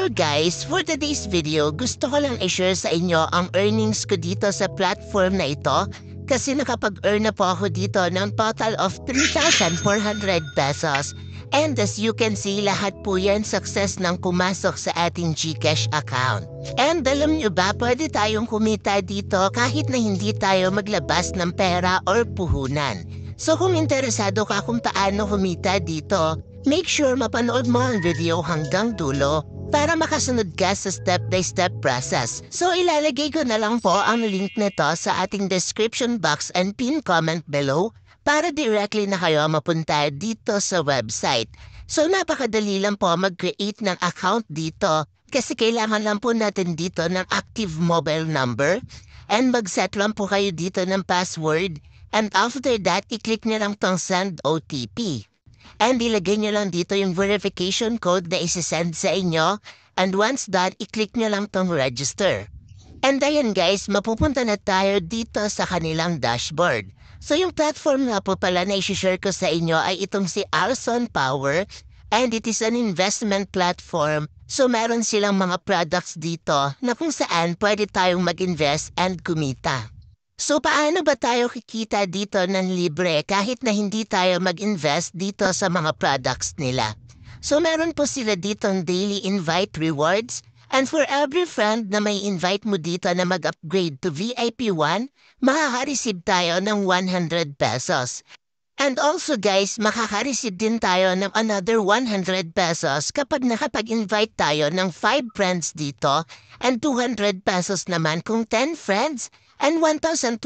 So guys, for today's video, gusto ko lang i-share sa inyo ang earnings ko dito sa platform na ito kasi nakapag-earn na po ako dito ng total of 3,400 pesos. And as you can see, lahat po yan success nang pumasok sa ating GCash account. And alam nyo ba, pwede tayong kumita dito kahit na hindi tayo maglabas ng pera or puhunan. So kung interesado ka kung paano kumita dito, make sure mapanood mo ang video hanggang dulo para makasunod ka sa step-by-step process. So ilalagay ko na lang po ang link nito sa ating description box and pin comment below para directly na kayo mapunta dito sa website. So napakadali lang po mag-create ng account dito kasi kailangan lang po natin dito ng active mobile number and mag-set lang po kayo dito ng password and after that, i-click nyo lang tong send OTP. And ilagay nyo lang dito yung verification code na isi-send sa inyo. And once done, i-click nyo lang tong register. And ayan guys, mapupunta na tayo dito sa kanilang dashboard. So yung platform nga po pala na isi-share ko sa inyo ay itong si Alson Power. And it is an investment platform. So meron silang mga products dito na kung saan pwede tayong mag-invest and kumita. So paano ba tayo kikita dito ng libre kahit na hindi tayo mag-invest dito sa mga products nila? So meron po sila ditong daily invite rewards and for every friend na may invite mo dito na mag-upgrade to VIP 1, makaka-receive tayo ng 100 pesos. And also guys, makaka-receive din tayo ng another 100 pesos kapag nakapag-invite tayo ng 5 friends dito and 200 pesos naman kung 10 friends. And 1,200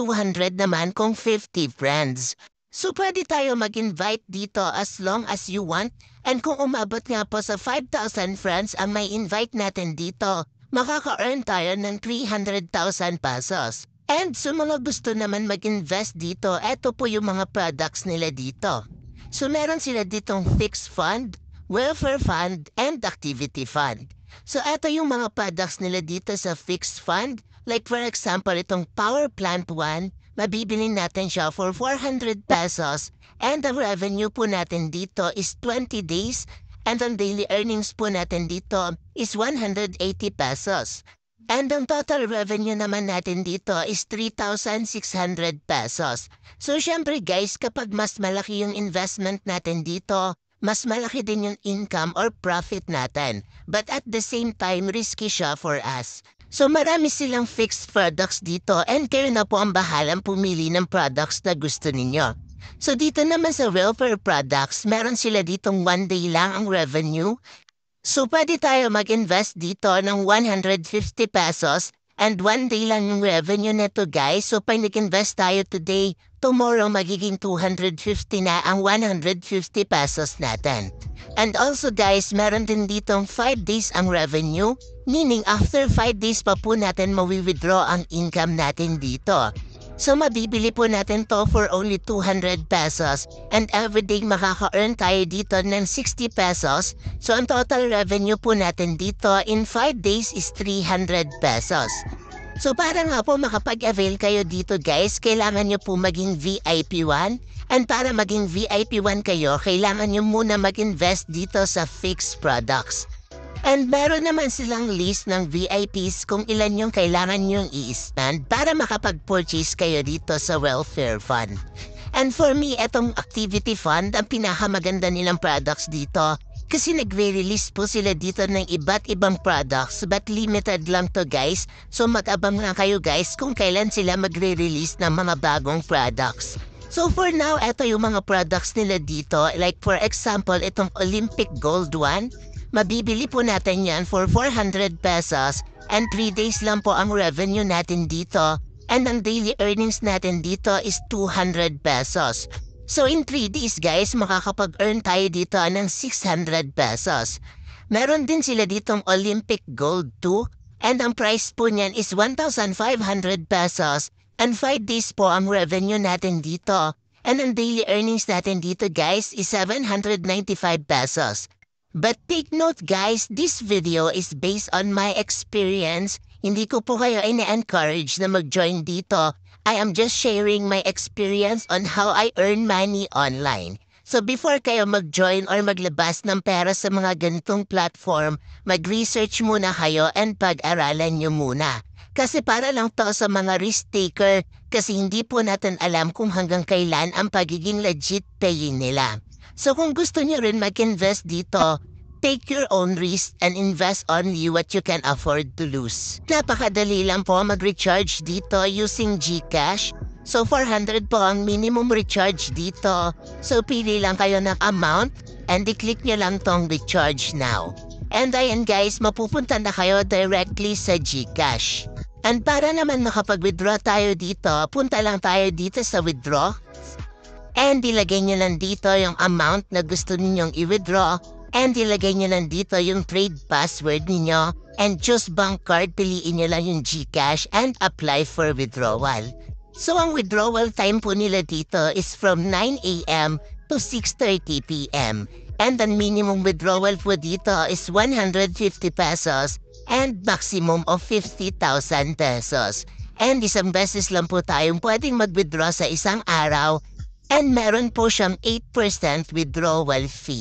naman kung 50 friends. So pwede tayo mag-invite dito as long as you want. And kung umabot nga po sa 5,000 friends ang may invite natin dito, makaka-earn tayo ng 300,000 pesos. And sa mga gusto naman mag-invest dito, eto po yung mga products nila dito. So meron sila ditong fixed fund, welfare fund, and activity fund. So eto yung mga products nila dito sa fixed fund. Like for example, itong Power Plant 1, mabibili natin siya for 400 pesos and the revenue po natin dito is 20 days and ang daily earnings po natin dito is 180 pesos. And ang total revenue naman natin dito is 3,600 pesos. So syempre guys, kapag mas malaki yung investment natin dito, mas malaki din yung income or profit natin. But at the same time, risky siya for us. So marami silang fixed products dito and kayo na po ang bahalang pumili ng products na gusto ninyo. So dito naman sa welfare products, meron sila ditong 1 day lang ang revenue. So pwede tayo mag-invest dito ng 150 pesos and 1 day lang yung revenue neto guys. So pag nag-invest tayo today, tomorrow magiging 250 na ang 150 pesos natin. And also guys, meron din ditong 5 days ang revenue, meaning after 5 days pa po natin mawi-withdraw ang income natin dito. So mabibili po natin to for only 200 pesos and everyday makaka-earn tayo dito ng 60 pesos. So ang total revenue po natin dito in 5 days is 300 pesos. So para nga po makapag-avail kayo dito guys, kailangan nyo po maging VIP 1. And para maging VIP 1 kayo, kailangan nyo muna mag-invest dito sa fixed products. And meron naman silang list ng VIPs kung ilan yung kailangan nyong i-stand para makapag-purchase kayo dito sa welfare fund. And for me, etong activity fund, ang pinakamaganda nilang products dito kasi nagre-release po sila dito ng iba't ibang products but limited lang to guys. So mag-abang lang kayo guys kung kailan sila magre-release ng mga bagong products. So for now, eto yung mga products nila dito. Like for example, itong Olympic Gold 1. Mabibili po natin yan for 400 pesos and 3 days lang po ang revenue natin dito. And ang daily earnings natin dito is 200 pesos. So in 3 days guys, makakapag-earn tayo dito ng 600 pesos. Meron din sila ditong Olympic Gold 2 and ang price po niyan is 1,500 pesos. And 5 days po ang revenue natin dito. And ang daily earnings natin dito guys is 795 pesos. But take note guys, this video is based on my experience. Hindi ko po kayo ina-encourage na mag-join dito. I am just sharing my experience on how I earn money online. So before kayo mag-join or maglabas ng pera sa mga ganitong platform, mag-research muna kayo and pag-aralan nyo muna. Kasi para lang to sa mga risk taker kasi hindi po natin alam kung hanggang kailan ang pagiging legit paying nila. So kung gusto nyo rin mag-invest dito, take your own risk and invest only what you can afford to lose. Napakadali lang po mag-recharge dito using GCash. So 400 po ang minimum recharge dito. So pili lang kayo ng amount and i-click nyo lang tong recharge now. And ayan guys, mapupunta na kayo directly sa GCash. And para naman makapag-withdraw tayo dito, punta lang tayo dito sa withdraw. And ilagay nyo lang dito yung amount na gusto ninyong i-withdraw. And ilagay nyo lang dito yung trade password ninyo. And choose bank card, piliin nyo lang yung GCash and apply for withdrawal. So ang withdrawal time po nila dito is from 9 a.m. to 6:30 p.m. And the minimum withdrawal po dito is 150 pesos and maximum of 50,000 pesos. And isang beses lang po tayong pwedeng mag-withdraw sa isang araw and meron po siyang 8% withdrawal fee.